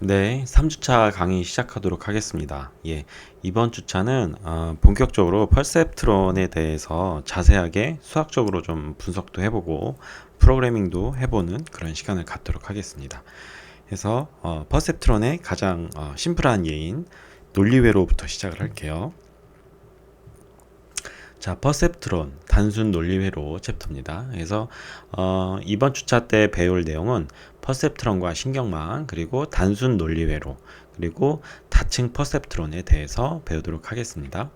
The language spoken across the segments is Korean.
네, 3주차 강의 시작하도록 하겠습니다. 예, 이번 주차는 본격적으로 퍼셉트론에 대해서 자세하게 수학적으로 좀 분석도 해보고 프로그래밍도 해보는 그런 시간을 갖도록 하겠습니다. 그래서 퍼셉트론의 가장 심플한 예인 논리회로부터 시작을 할게요. 자, 퍼셉트론 단순 논리회로 챕터입니다. 그래서 이번 주차 때 배울 내용은 퍼셉트론과 신경망 그리고 단순 논리회로 그리고 다층 퍼셉트론에 대해서 배우도록 하겠습니다.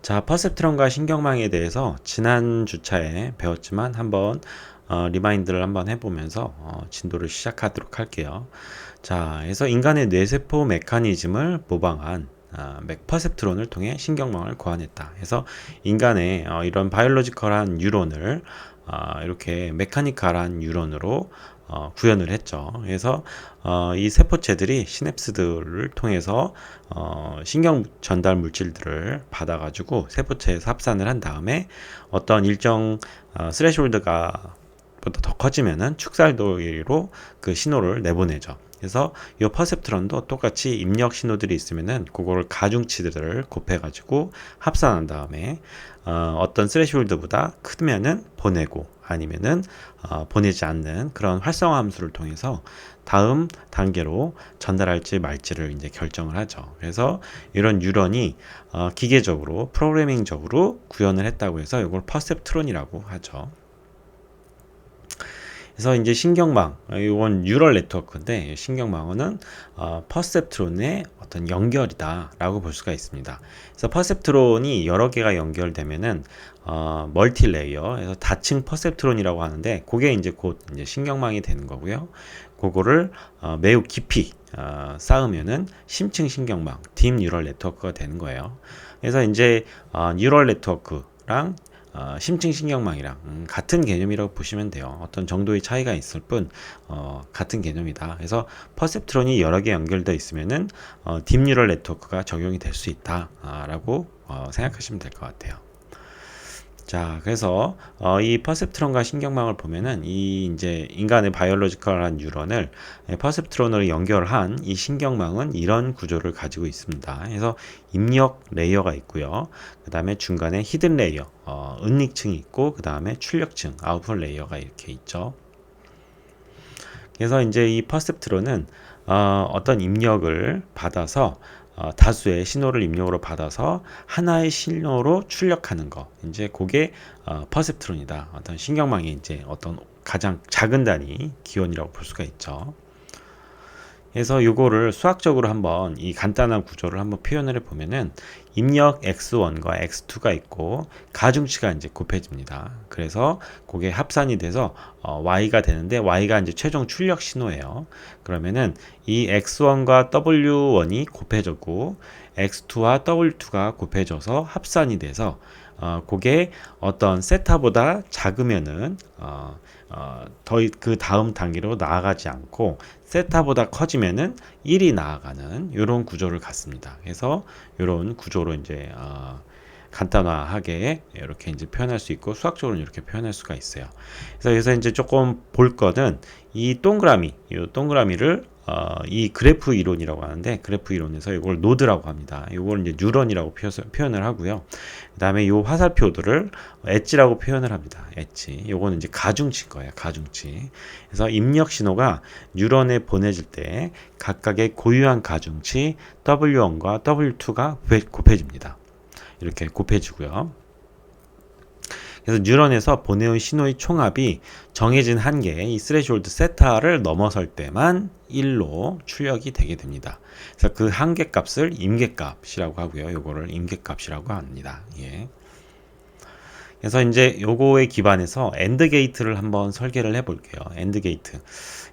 자, 퍼셉트론과 신경망에 대해서 지난 주차에 배웠지만 한번 리마인드를 한번 해보면서 진도를 시작하도록 할게요. 자, 그래서 인간의 뇌세포 메커니즘을 모방한 퍼셉트론을 통해 신경망을 고안했다. 그래서 인간의 이런 바이올로지컬한 뉴런을 이렇게 메카니컬한 뉴런으로 구현을 했죠. 그래서 이 세포체들이 시냅스들을 통해서 신경 전달 물질들을 받아가지고 세포체에서 합산을 한 다음에 어떤 일정 스레시홀드가 보다 더 커지면은 축살도로 그 신호를 내보내죠. 그래서 이 퍼셉트론도 똑같이 입력 신호들이 있으면은 그거를 가중치들을 곱해가지고 합산한 다음에 어떤 스레시홀드보다 크면은 보내고 아니면은 보내지 않는 그런 활성화 함수를 통해서 다음 단계로 전달할지 말지를 이제 결정을 하죠. 그래서 이런 뉴런이 기계적으로 프로그래밍적으로 구현을 했다고 해서 이걸 퍼셉트론이라고 하죠. 그래서 이제 신경망, 이건 뉴럴 네트워크인데 신경망은 퍼셉트론의 어떤 연결이다라고 볼 수가 있습니다. 그래서 퍼셉트론이 여러 개가 연결되면은 멀티 레이어, 그래서 다층 퍼셉트론이라고 하는데 그게 이제 곧 이제 신경망이 되는 거고요. 그거를 매우 깊이 쌓으면은 심층 신경망, 딥 뉴럴 네트워크가 되는 거예요. 그래서 이제 뉴럴 네트워크랑 심층 신경망이랑 같은 개념이라고 보시면 돼요. 어떤 정도의 차이가 있을 뿐 같은 개념이다. 그래서 퍼셉트론이 여러 개 연결되어 있으면은 딥뉴럴 네트워크가 적용이 될 수 있다라고 생각하시면 될 것 같아요. 자, 그래서 이 퍼셉트론과 신경망을 보면은 이 이제 인간의 바이올로지컬한 뉴런을 퍼셉트론으로 연결한 이 신경망은 이런 구조를 가지고 있습니다. 그래서 입력 레이어가 있고요. 그 다음에 중간에 히든 레이어, 은닉층이 있고, 그 다음에 출력층, 아웃풋 레이어가 이렇게 있죠. 그래서 이제 이 퍼셉트론은 어떤 입력을 받아서 다수의 신호를 입력으로 받아서 하나의 신호로 출력하는 거. 이제 그게 퍼셉트론이다. 어떤 신경망의 이제 어떤 가장 작은 단위 기원이라고 볼 수가 있죠. 그래서 요거를 수학적으로 한번 이 간단한 구조를 한번 표현을 해 보면은 입력 x1과 x2가 있고 가중치가 이제 곱해집니다. 그래서 그게 합산이 돼서 y가 되는데 y가 이제 최종 출력 신호예요. 그러면은 이 x1과 w1이 곱해졌고 x2와 w2가 곱해져서 합산이 돼서 그게 어떤 세타보다 작으면은 더 그 다음 단계로 나아가지 않고 세타보다 커지면은 1이 나아가는 이런 구조를 갖습니다. 그래서 이런 구조로 이제 간단화하게 이렇게 이제 표현할 수 있고 수학적으로는 이렇게 표현할 수가 있어요. 그래서 여기서 이제 조금 볼 거는 이 동그라미를 이 그래프 이론이라고 하는데 그래프 이론에서 이걸 노드라고 합니다. 이걸 이제 뉴런이라고 표현을 하고요. 그다음에 이 화살표들을 엣지라고 표현을 합니다. 엣지. 요거는 이제 가중치인 거예요. 가중치. 그래서 입력 신호가 뉴런에 보내질 때 각각의 고유한 가중치 W1과 W2가 곱해집니다. 이렇게 곱해지고요. 그래서 뉴런에서 보내온 신호의 총합이 정해진 한계, 이 스레시홀드 세타를 넘어설 때만 1로 출력이 되게 됩니다. 그래서 그 한계값을 임계값이라고 하고요. 요거를 임계값이라고 합니다. 예. 그래서 이제 요거에 기반해서 엔드 게이트를 한번 설계를 해 볼게요. 엔드 게이트.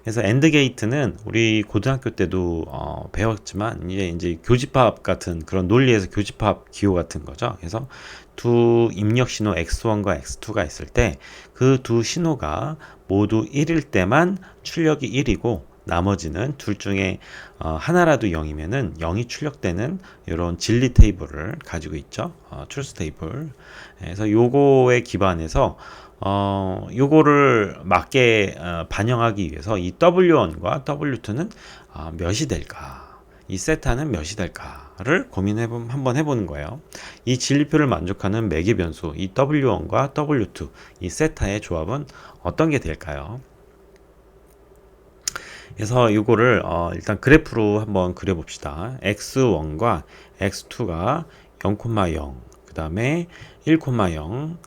그래서 엔드 게이트는 우리 고등학교 때도 배웠지만 이제 교집합 같은 그런 논리에서 교집합 기호 같은 거죠. 그래서 두 입력 신호 x1과 x2가 있을 때 그 두 신호가 모두 1일 때만 출력이 1이고 나머지는 둘 중에 하나라도 0이면은 0이 출력되는 이런 진리 테이블을 가지고 있죠. 트루스 테이블. 그래서 요거에 기반해서 요거를 맞게 반영하기 위해서 이 W1과 W2는 몇이 될까? 이 세타는 몇이 될까를 한번 해보는 거예요. 이 진리표를 만족하는 매개 변수, 이 W1과 W2, 이 세타의 조합은 어떤 게 될까요? 그래서 이거를 일단 그래프로 한번 그려봅시다. x1과 x2가 0,0, 그 다음에 1,0,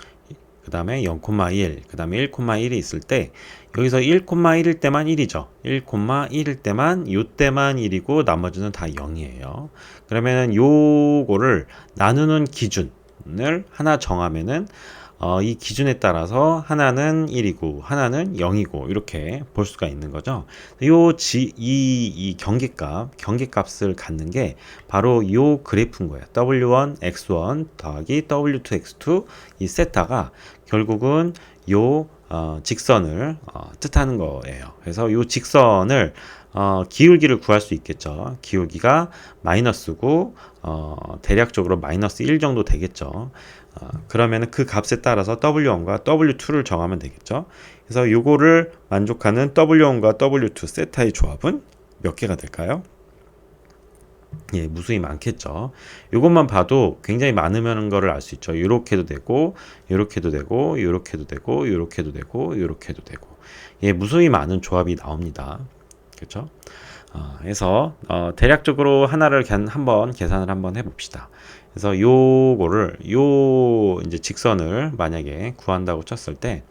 그 다음에 0,1, 그 다음에 1,1이 있을 때 여기서 1,1일 때만 1이죠. 1,1일 때만 요때만 1이고 나머지는 다 0이에요. 그러면 요거를 나누는 기준을 하나 정하면은 이 기준에 따라서 하나는 1이고 하나는 0이고 이렇게 볼 수가 있는 거죠. 이 경계값을 갖는 게 바로 요 그래프인 거예요. W1, X1 더하기 W2, X2 이 세타가 결국은 요 직선을 뜻하는 거예요. 그래서 요 직선을 기울기를 구할 수 있겠죠. 기울기가 마이너스고 대략적으로 마이너스 1 정도 되겠죠. 그러면 그 값에 따라서 W1과 W2를 정하면 되겠죠. 그래서 요거를 만족하는 W1과 W2 세타의 조합은 몇 개가 될까요? 예, 무수히 많겠죠. 이것만 봐도 굉장히 많으면 거를 알 수 있죠. 요렇게도 되고, 요렇게도 되고, 요렇게도 되고, 요렇게도 되고, 요렇게도 되고. 예, 무수히 많은 조합이 나옵니다. 그렇죠? 그래서 대략적으로 하나를 한번 계산을 한번 해봅시다. 그래서 요거를 이제 직선을 만약에 구한다고 쳤을 때,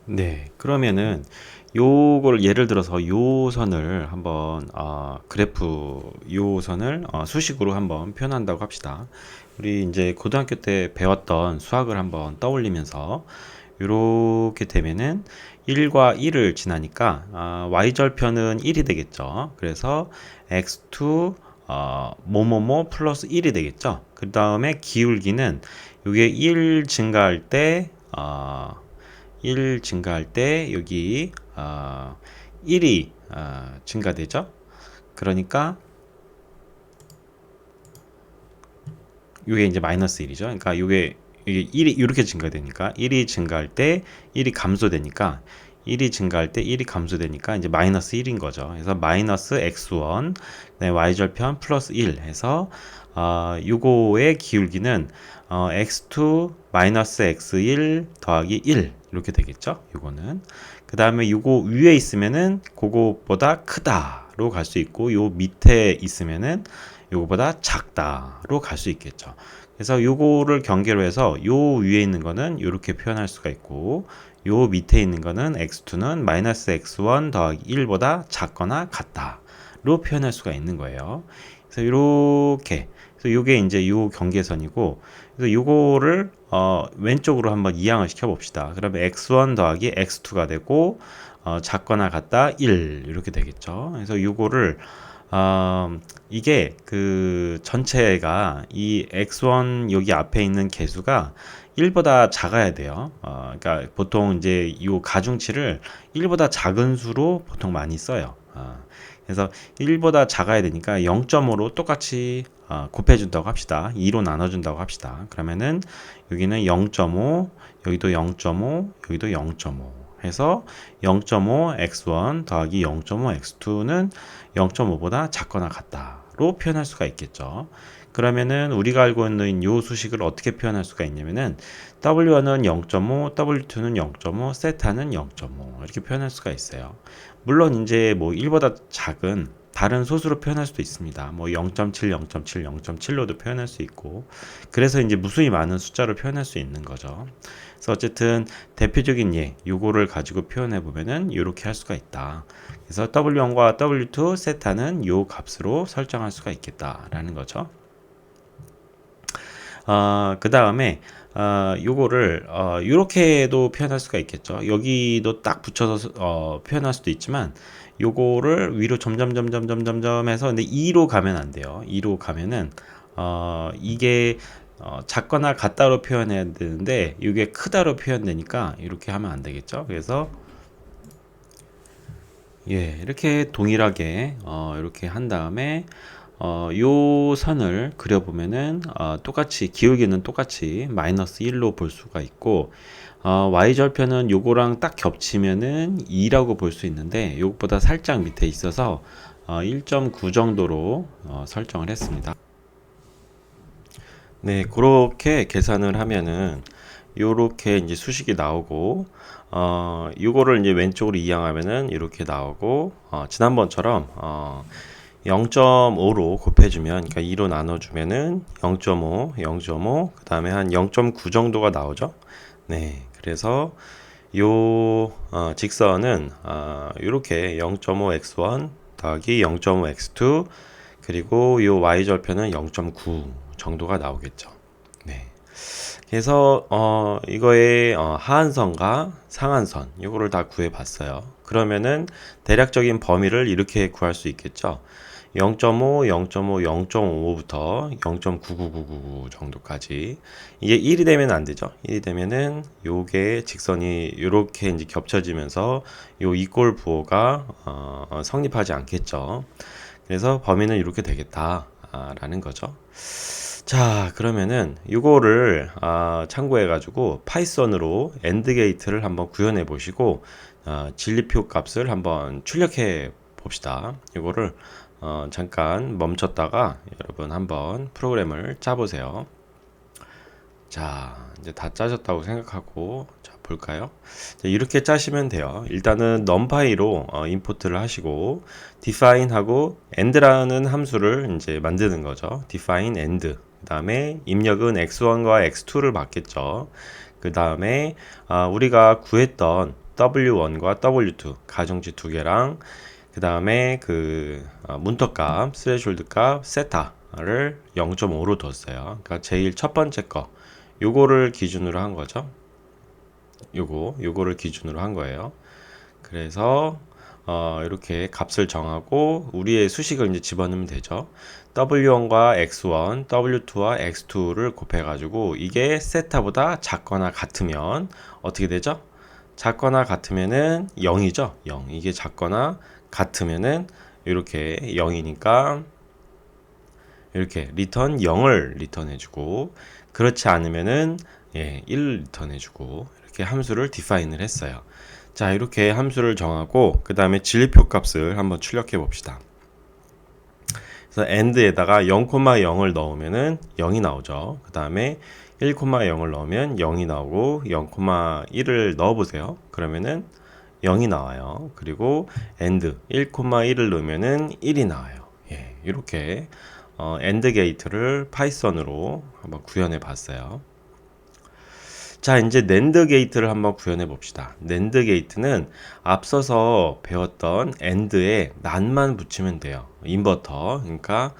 네, 그러면은 요걸 예를 들어서 요 선을 한번 그래프 요 선을 수식으로 한번 표현한다고 합시다. 우리 이제 고등학교 때 배웠던 수학을 한번 떠올리면서 이렇게 되면은 1과 1을 지나니까 y절편은 1이 되겠죠. 그래서 x2 뭐뭐뭐 플러스 1이 되겠죠. 그 다음에 기울기는 이게 1 증가할 때 1 증가할 때 여기 1이 증가되죠. 그러니까 이게 이제 마이너스 1이죠. 그러니까 이게 1이 이렇게 증가되니까 1이 증가할 때 1이 감소되니까 1이 증가할 때 1이 감소되니까 이제 마이너스 1인 거죠. 그래서 마이너스 x1 y절편 플러스 1 해서 요거의 기울기는 x2 마이너스 x1 더하기 1 이렇게 되겠죠. 요거는 그 다음에 요거 위에 있으면은 그거보다 크다로 갈 수 있고 요 밑에 있으면은 요거보다 작다로 갈 수 있겠죠. 그래서 요거를 경계로 해서 요 위에 있는 거는 이렇게 표현할 수가 있고 요 밑에 있는 거는 x2는 마이너스 x1 더하기 1보다 작거나 같다로 표현할 수가 있는 거예요. 그래서 이렇게 그래서 요게 이제 요 경계선이고 그래서 요거를 왼쪽으로 한번 이항을 시켜 봅시다. 그러면 x1 더하기 x2가 되고 작거나 같다 1 이렇게 되겠죠. 그래서 요거를 이게 그 전체가 이 x1 여기 앞에 있는 개수가 1보다 작아야 돼요. 그러니까 보통 이제 이 가중치를 1보다 작은 수로 보통 많이 써요. 그래서 1보다 작아야 되니까 0.5로 똑같이 곱해준다고 합시다. 2로 나눠준다고 합시다. 그러면은 여기는 0.5, 여기도 0.5, 여기도 0.5 해서 0.5 x1 더하기 0.5 x2는 0.5보다 작거나 같다로 표현할 수가 있겠죠. 그러면은 우리가 알고 있는 이 수식을 어떻게 표현할 수가 있냐면은 W1은 0.5, W2는 0.5, 세타는 0.5 이렇게 표현할 수가 있어요. 물론 이제 뭐 1보다 작은 다른 소수로 표현할 수도 있습니다. 뭐 0.7, 0.7, 0.7로도 표현할 수 있고 그래서 이제 무수히 많은 숫자로 표현할 수 있는 거죠. 그래서 어쨌든 대표적인 요거를 가지고 표현해 보면은 이렇게 할 수가 있다. 그래서 W1과 W2 세타는 요 값으로 설정할 수가 있겠다라는 거죠. 그 다음에 요거를 요렇게도 표현할 수가 있겠죠. 여기도 딱 붙여서 표현할 수도 있지만 요거를 위로 점점 해서 근데 2로 가면 안 돼요. 2로 가면은 이게 작거나 같다로 표현해야 되는데 이게 크다로 표현되니까 이렇게 하면 안 되겠죠. 그래서 예, 이렇게 동일하게 이렇게 한 다음에 요 선을 그려보면은 똑같이 기울기는 똑같이 마이너스 1로 볼 수가 있고 y절편은 요거랑 딱 겹치면은 2라고 볼 수 있는데 요것보다 살짝 밑에 있어서 1.9 정도로 설정을 했습니다. 네, 그렇게 계산을 하면은 요렇게 이제 수식이 나오고 요거를 이제 왼쪽으로 이항하면은 이렇게 나오고 지난번처럼 0.5로 곱해주면, 그러니까 2로 나눠주면은 0.5, 0.5, 그 다음에 한 0.9 정도가 나오죠. 네, 그래서 요 직선은 이렇게 0.5x1 더하기 0.5x2 그리고 요 y절편은 0.9 정도가 나오겠죠. 네. 그래서 이거의 하한선과 상한선 요거를 다 구해 봤어요. 그러면은 대략적인 범위를 이렇게 구할 수 있겠죠. 0.5, 0.5, 0.55부터 0.99999 정도까지. 이게 1이 되면 안 되죠. 1이 되면은 요게 직선이 요렇게 이제 겹쳐지면서 요 이꼴 부호가 성립하지 않겠죠. 그래서 범위는 이렇게 되겠다라는 거죠. 자, 그러면은 이거를 참고해 가지고 파이썬으로 엔드 게이트를 한번 구현해 보시고 진리표 값을 한번 출력해 봅시다. 이거를 잠깐 멈췄다가 여러분 한번 프로그램을 짜 보세요. 자, 이제 다 짜졌다고 생각하고 자, 볼까요? 자, 이렇게 짜시면 돼요. 일단은 numPy로 임포트를 하시고 define하고 end라는 함수를 이제 만드는 거죠. define end. 그다음에 입력은 x1과 x2를 받겠죠. 그다음에 우리가 구했던 w1과 w2 가정지 두 개랑 그다음에 그 문터값, 스레졸드 값, 세타를 0.5로 뒀어요. 그러니까 제일 첫 번째 거 요거를 기준으로 한 거죠. 요거를 기준으로 한 거예요. 그래서 이렇게 값을 정하고 우리의 수식을 이제 집어넣으면 되죠. w1과 x1, w2와 x2를 곱해 가지고 이게 세타보다 작거나 같으면 어떻게 되죠? 작거나 같으면은 0이죠. 0. 이게 작거나 같으면은 이렇게 0이니까 이렇게 리턴 0을 리턴해 주고 그렇지 않으면은 1을 리턴해 주고 이렇게 함수를 디파인을 했어요. 자, 이렇게 함수를 정하고 그 다음에 진리표 값을 한번 출력해 봅시다. 그래서 end에다가 0,0을 넣으면은 0이 나오죠. 그 다음에 1,0을 넣으면 0이 나오고 0,1을 넣어 보세요. 그러면은 0이 나와요. 그리고 end 1,1을 넣으면은 1이 나와요. 예, 이렇게 엔드 게이트를 파이썬으로 한번 구현해 봤어요. 자, 이제 낸드 게이트를 한번 구현해 봅시다. 낸드 게이트는 앞서서 배웠던 end에 난만 붙이면 돼요. 인버터. 그러니까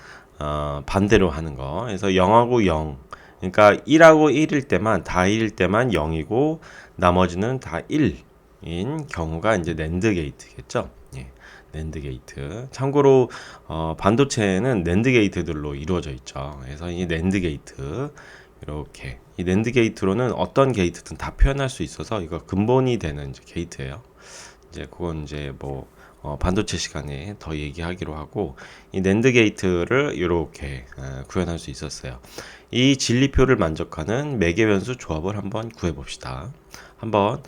반대로 하는 거. 그래서 0하고 0. 그러니까 1하고 1일 때만 다 1일 때만 0이고 나머지는 다 1인 경우가 이제 낸드 게이트겠죠. 예. 낸드 게이트. 참고로 반도체는 낸드 게이트들로 이루어져 있죠. 그래서 이 낸드 게이트 이렇게 이 낸드 게이트로는 어떤 게이트든 다 표현할 수 있어서 이거 근본이 되는 이제 게이트예요. 이제 그건 이제 뭐 반도체 시간에 더 얘기하기로 하고 이 낸드 게이트를 이렇게 구현할 수 있었어요. 이 진리표를 만족하는 매개 변수 조합을 한번 구해 봅시다. 한번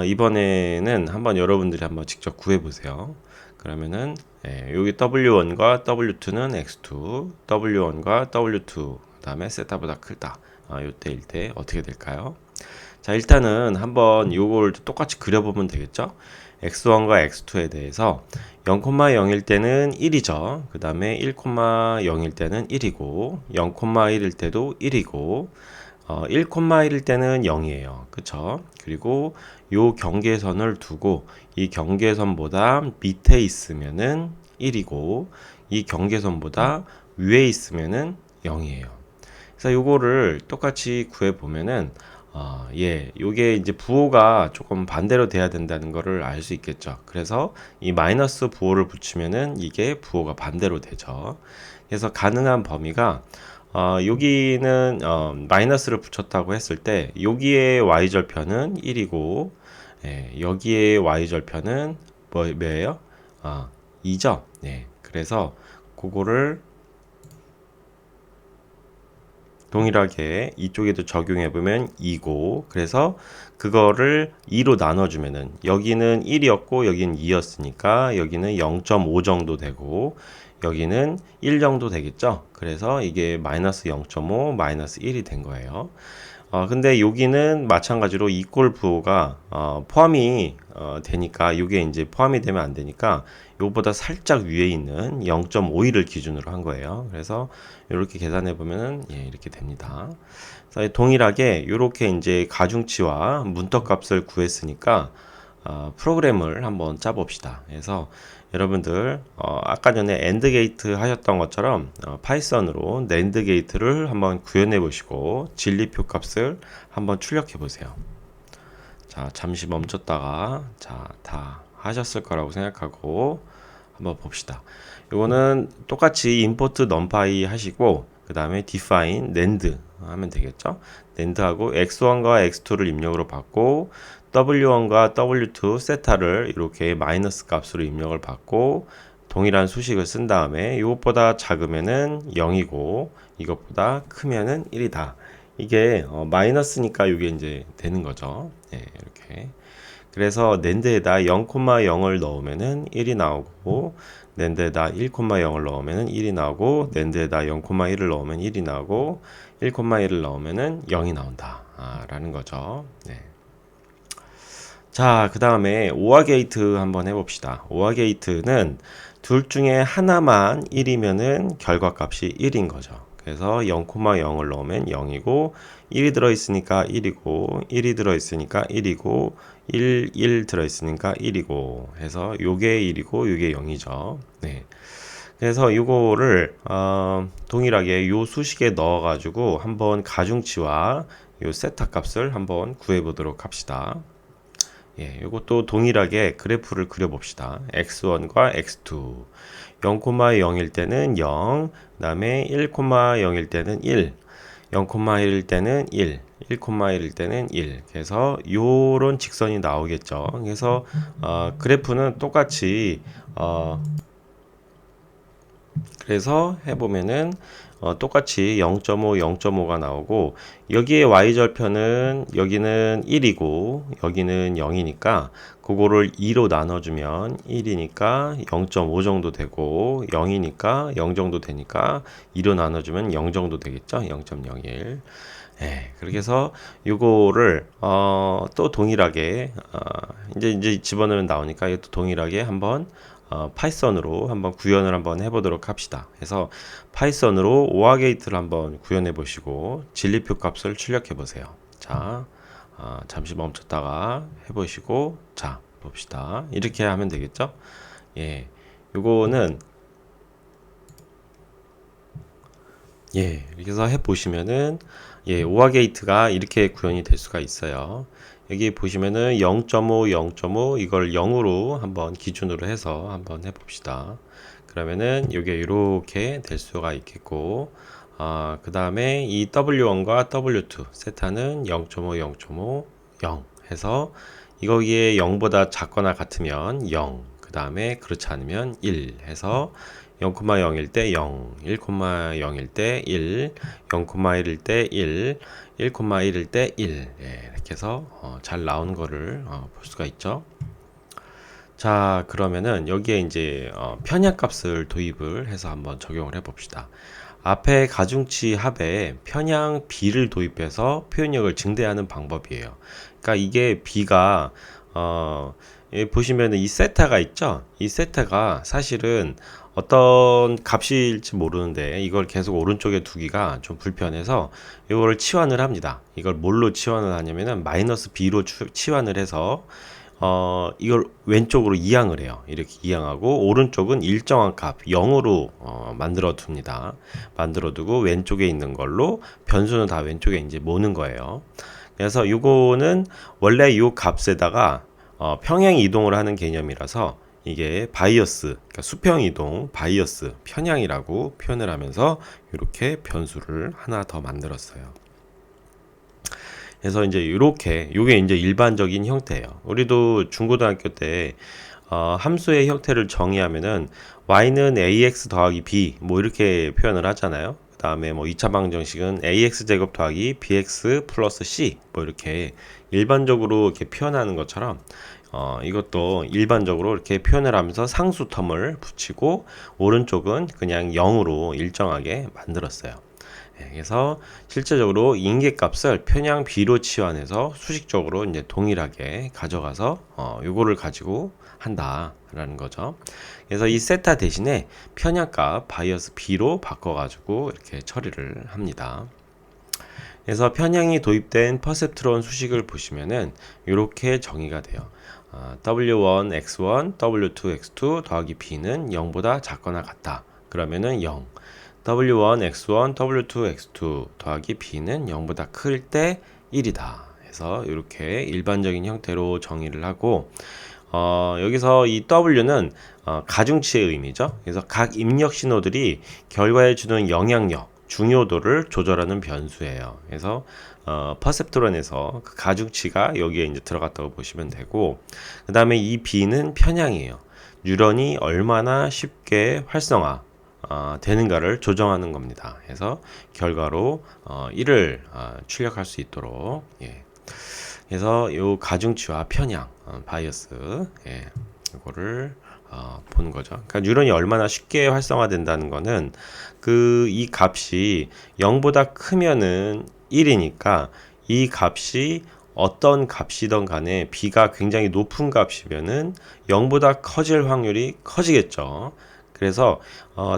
이번에는 한번 여러분들이 한번 직접 구해 보세요. 그러면은 여기 W1과 W2는 X2, W1과 W2 그다음에 세타보다 크다. 요때일 때 어떻게 될까요? 자, 일단은 한번 요걸 똑같이 그려보면 되겠죠? x1과 x2에 대해서 0,0일 때는 1이죠. 그 다음에 1,0일 때는 1이고 0,1일 때도 1이고 1,1일 때는 0이에요. 그쵸? 그리고 요 경계선을 두고 이 경계선보다 밑에 있으면은 1이고 이 경계선보다 위에 있으면은 0이에요. 그래서 요거를 똑같이 구해 보면은 요게 이제 부호가 조금 반대로 돼야 된다는 거를 알 수 있겠죠. 그래서 이 마이너스 부호를 붙이면은 이게 부호가 반대로 되죠. 그래서 가능한 범위가 여기는 마이너스를 붙였다고 했을 때 여기에 y절편은 1이고 여기에 y절편은 뭐예요? 2죠. 네. 그래서 그거를 동일하게 이쪽에도 적용해보면 2고, 그래서 그거를 2로 나눠주면은 여기는 1이었고 여기는 2였으니까 여기는 0.5 정도 되고 여기는 1 정도 되겠죠. 그래서 이게 마이너스 0.5 마이너스 1이 된 거예요. 근데 여기는 마찬가지로 이꼴 부호가 포함이 되니까 이게 이제 포함이 되면 안 되니까 요거보다 살짝 위에 있는 0.51을 기준으로 한 거예요. 그래서 이렇게 계산해 보면은 이렇게 됩니다. 그래서 동일하게 이렇게 이제 가중치와 문턱값을 구했으니까 프로그램을 한번 짜봅시다. 그래서 여러분들 아까 전에 AND 게이트 하셨던 것처럼 파이썬으로 NAND 게이트를 한번 구현해 보시고 진리표 값을 한번 출력해 보세요. 자, 잠시 멈췄다가 다 하셨을 거라고 생각하고 한번 봅시다. 이거는 똑같이 import numpy 하시고 그 다음에 define NAND 하면 되겠죠. NAND하고 x1과 x2를 입력으로 받고 w1과 w2 세타를 이렇게 마이너스 값으로 입력을 받고 동일한 수식을 쓴 다음에 이것보다 작으면은 0이고 이것보다 크면은 1이다. 이게 마이너스니까 이게 이제 되는 거죠. 이렇게. 그래서 낸드에다 0,0을 넣으면은 1이 나오고 낸드에다 1,0을 넣으면은 1이 나오고 낸드에다 0,1을 넣으면 1이 나오고 1,1을 넣으면은 0이 나온다. 라는 거죠. 자, 그 다음에 오아 게이트 한번 해봅시다. 오아 게이트는 둘 중에 하나만 1이면은 결과값이 1인 거죠. 그래서 0,0을 넣으면 0이고 1이 들어있으니까 1이고 1이 들어있으니까 1이고 1 들어있으니까 1이고 해서 요게 1이고 요게 0이죠. 그래서 요거를 동일하게 요 수식에 넣어 가지고 한번 가중치와 요 세타 값을 한번 구해 보도록 합시다. 요것도 동일하게 그래프를 그려봅시다. x1과 x2 0,0일 때는 0, 그 다음에 1,0일 때는 1, 0,1일 때는 1, 1,1일 때는 1. 그래서 요런 직선이 나오겠죠. 그래서 그래프는 똑같이 그래서 해보면은 똑같이 0.5, 0.5가 나오고 여기에 y절편은 여기는 1이고 여기는 0이니까 그거를 2로 나눠주면 1이니까 0.5 정도 되고 0이니까 0 정도 되니까 2로 나눠주면 0 정도 되겠죠. 0.01. 그렇게 해서 요거를 또 동일하게 이제 집어넣으면 나오니까 이것도 동일하게 한번 파이썬으로 한번 구현을 한번 해보도록 합시다. 그래서 파이썬으로 오아 게이트를 한번 구현해 보시고 진리표 값을 출력해 보세요. 자, 잠시 멈췄다가 해보시고 자 봅시다. 이렇게 하면 되겠죠? 요거는 이렇게 해서 해보시면은 오아 게이트가 이렇게 구현이 될 수가 있어요. 여기 보시면은 0.5, 0.5 이걸 0으로 한번 기준으로 해서 한번 해봅시다. 그러면은 이게 이렇게 될 수가 있겠고, 그 다음에 이 W1과 W2 세타는 0.5, 0.5, 0 해서 이거기에 0보다 작거나 같으면 0, 그 다음에 그렇지 않으면 1 해서 0,0일 때 0, 1,0일 때 1, 0,1일 때 1, 1,1일 때 1 이렇게 해서 잘 나오는 거를 볼 수가 있죠. 자, 그러면은 여기에 이제 편향값을 도입을 해서 한번 적용을 해 봅시다. 앞에 가중치 합에 편향 b를 도입해서 표현력을 증대하는 방법이에요. 그러니까 이게 b가 보시면은 이 세타가 있죠. 이 세타가 사실은 어떤 값일지 모르는데 이걸 계속 오른쪽에 두기가 좀 불편해서 이거를 치환을 합니다. 이걸 뭘로 치환을 하냐면은 마이너스 b로 치환을 해서 이걸 왼쪽으로 이항을 해요. 이렇게 이항하고 오른쪽은 일정한 값 0으로 만들어 둡니다. 만들어 두고 왼쪽에 있는 걸로 변수는 다 왼쪽에 이제 모는 거예요. 그래서 이거는 원래 이 값에다가 평행 이동을 하는 개념이라서 이게 바이어스, 그러니까 수평 이동, 바이어스, 편향이라고 표현을 하면서 이렇게 변수를 하나 더 만들었어요. 그래서 이제 이렇게 요게 이제 일반적인 형태예요. 우리도 중고등학교 때 함수의 형태를 정의하면은 y는 ax 더하기 b 뭐 이렇게 표현을 하잖아요. 그 다음에 뭐 2차 방정식은 ax 제곱 더하기 bx 플러스 c 뭐 이렇게 일반적으로 이렇게 표현하는 것처럼 이것도 일반적으로 이렇게 표현을 하면서 상수 텀을 붙이고 오른쪽은 그냥 0으로 일정하게 만들었어요. 그래서 실제적으로 인계값을 편향 b로 치환해서 수식적으로 이제 동일하게 가져가서 요거를 가지고 한다라는 거죠. 그래서 이 세타 대신에 편향값 바이어스 b로 바꿔가지고 이렇게 처리를 합니다. 그래서 편향이 도입된 퍼셉트론 수식을 보시면은 이렇게 정의가 돼요. W1, X1, W2, X2 더하기 B는 0보다 작거나 같다. 그러면은 0. W1, X1, W2, X2 더하기 B는 0보다 클 때 1이다. 해서 이렇게 일반적인 형태로 정의를 하고 여기서 이 W는 가중치의 의미죠. 그래서 각 입력 신호들이 결과에 주는 영향력, 중요도를 조절하는 변수예요. 그래서 퍼셉트론에서 그 가중치가 여기에 이제 들어갔다고 보시면 되고, 그 다음에 이 B는 편향이에요. 뉴런이 얼마나 쉽게 활성화 되는가를 조정하는 겁니다. 그래서 결과로 1을 출력할 수 있도록, 예. 그래서 요 가중치와 편향, 바이어스, 예. 이거를 보는 거죠. 그러니까 뉴런이 얼마나 쉽게 활성화된다는 거는 이 값이 0보다 크면은 1이니까 이 값이 어떤 값이든 간에 b가 굉장히 높은 값이면은 0보다 커질 확률이 커지겠죠. 그래서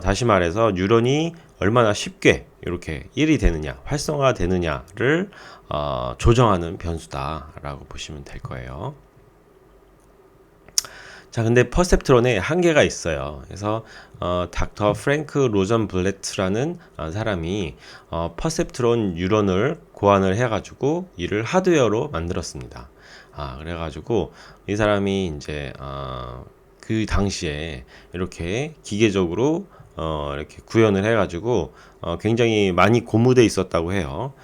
다시 말해서 뉴런이 얼마나 쉽게 이렇게 1이 되느냐, 활성화되느냐를 조정하는 변수다라고 보시면 될 거예요. 자, 근데 퍼셉트론에 한계가 있어요. 그래서 닥터 프랭크 로전블레트라는 사람이 퍼셉트론 뉴런을 고안을 해가지고 이를 하드웨어로 만들었습니다. 그래가지고 이 사람이 이제 그 당시에 이렇게 기계적으로 이렇게 구현을 해가지고 굉장히 많이 고무돼 있었다고 해요.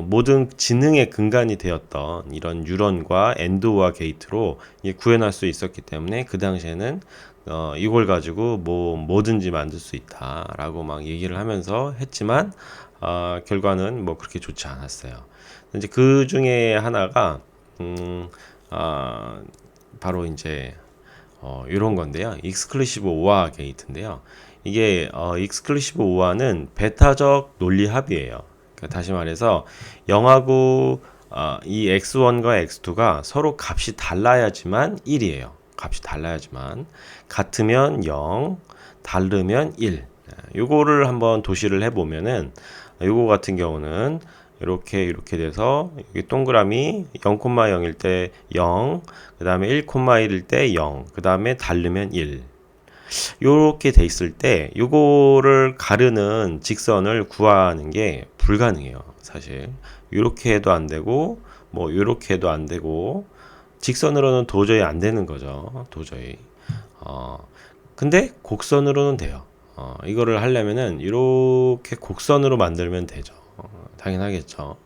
모든 지능의 근간이 되었던 이런 뉴런과 엔도와 게이트로 구현할 수 있었기 때문에 그 당시에는 이걸 가지고 뭐든지 만들 수 있다라고 막 얘기를 하면서 했지만 결과는 뭐 그렇게 좋지 않았어요. 이제 그 중에 하나가 바로 이제 이런 건데요. 익스클루시브 오화 게이트인데요. 이게 익스클루시브 오화는 베타적 논리 합이에요. 그러니까 다시 말해서 0하고 이 x1과 x2가 서로 값이 달라야지만 1이에요. 값이 달라야지만 같으면 0, 다르면 1. 요거를 한번 도시를 해보면은 요거 같은 경우는 이렇게 돼서 여기 동그라미 0,0일 때 0, 그 다음에 1,1일 때 0, 그 다음에 다르면 1. 요렇게 돼 있을 때 요거를 가르는 직선을 구하는 게 불가능해요. 사실 요렇게 해도 안 되고 뭐 요렇게 해도 안 되고 직선으로는 도저히 안 되는 거죠. 도저히. 근데 곡선으로는 돼요. 이거를 하려면은 이렇게 곡선으로 만들면 되죠. 당연하겠죠.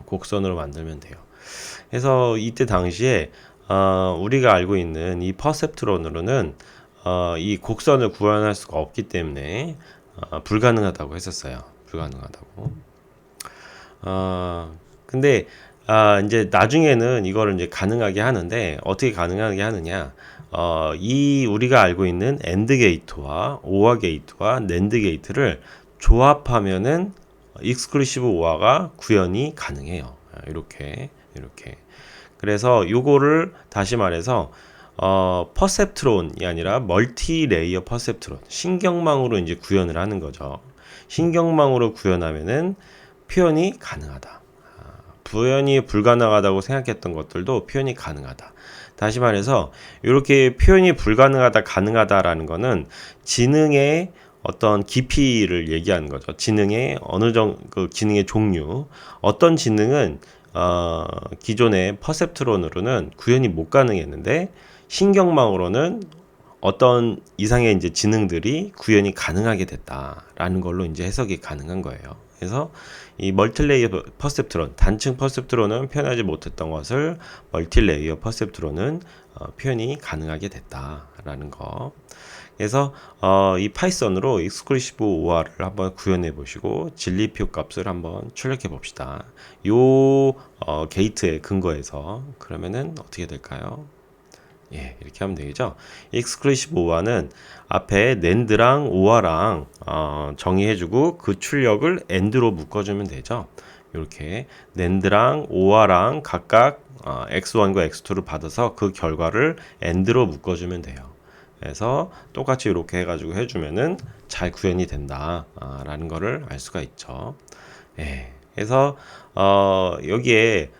곡선으로 만들면 돼요. 그래서 이때 당시에 우리가 알고 있는 이 퍼셉트론으로는 이 곡선을 구현할 수가 없기 때문에 불가능하다고 했었어요. 불가능하다고. 근데 이제 나중에는 이거를 이제 가능하게 하는데 어떻게 가능하게 하느냐? 이 우리가 알고 있는 엔드 게이트와 오화 게이트와 낸드 게이트를 조합하면은 익스클루시브 오화가 구현이 가능해요. 이렇게. 그래서 요거를 다시 말해서 퍼셉트론이 아니라 멀티 레이어 퍼셉트론, 신경망으로 이제 구현을 하는 거죠. 신경망으로 구현하면은 표현이 가능하다. 구현이 불가능하다고 생각했던 것들도 표현이 가능하다. 다시 말해서 이렇게 표현이 불가능하다, 가능하다라는 거는 지능의 어떤 깊이를 얘기하는 거죠. 지능의 어느 정도 그 지능의 종류. 어떤 지능은 기존의 퍼셉트론으로는 구현이 못 가능했는데 신경망으로는 어떤 이상의 이제 지능들이 구현이 가능하게 됐다라는 걸로 이제 해석이 가능한 거예요. 그래서 이 멀티레이어 퍼셉트론, 단층 퍼셉트론은 표현하지 못했던 것을 멀티레이어 퍼셉트론은 표현이 가능하게 됐다라는 거. 그래서 이 파이썬으로 익스클루시브 OR을 한번 구현해 보시고 진리표 값을 한번 출력해 봅시다. 요 게이트의 근거에서 그러면은 어떻게 될까요? 예, 이렇게 하면 되겠죠. exclusive OR는 앞에 nand랑 OR랑 정의해주고 그 출력을 and로 묶어주면 되죠. 이렇게 nand랑 OR랑 각각 x1과 x2를 받아서 그 결과를 and로 묶어주면 돼요. 그래서 똑같이 이렇게 해가지고 해주면은 잘 구현이 된다 라는 거를 알 수가 있죠. 예, 그래서 여기에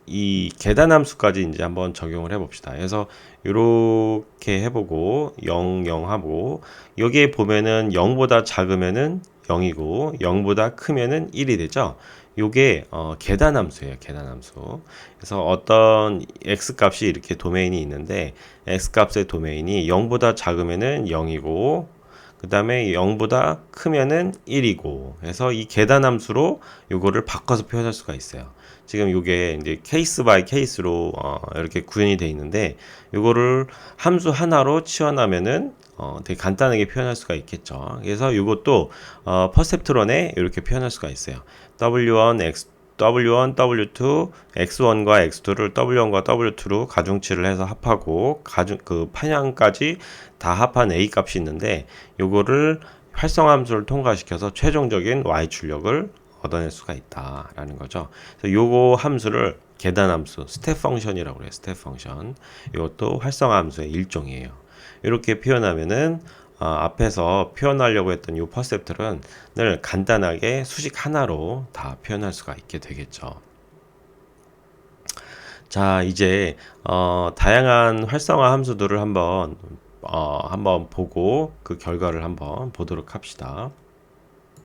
이 계단함수까지 이제 한번 적용을 해봅시다. 그래서 이렇게 해보고 0, 0 하고 여기에 보면은 0보다 작으면은 0이고 0보다 크면은 1이 되죠. 요게 계단함수예요. 계단함수. 그래서 어떤 x 값이 이렇게 도메인이 있는데 x 값의 도메인이 0보다 작으면은 0이고 그 다음에 0보다 크면은 1이고 해서 이 계단함수로 요거를 바꿔서 표현할 수가 있어요. 지금 요게 이제 케이스 바이 케이스로 이렇게 구현이 되어 있는데 요거를 함수 하나로 치환하면은 되게 간단하게 표현할 수가 있겠죠. 그래서 이것도 퍼셉트론에 이렇게 표현할 수가 있어요. W1, W1, W2, X1과 X2를 W1과 W2로 가중치를 해서 합하고 그 판양까지 다 합한 A 값이 있는데 요거를 활성화 함수를 통과시켜서 최종적인 Y 출력을 얻어낼 수가 있다라는 거죠. 그래서 요거 함수를 계단 함수, 스텝 펑션이라고 그래요. 스텝 펑션. 이것도 활성화 함수의 일종이에요. 이렇게 표현하면은 앞에서 표현하려고 했던 이 퍼셉트론을 간단하게 수식 하나로 다 표현할 수가 있게 되겠죠. 자, 이제 다양한 활성화 함수들을 한번 보고 그 결과를 한번 보도록 합시다.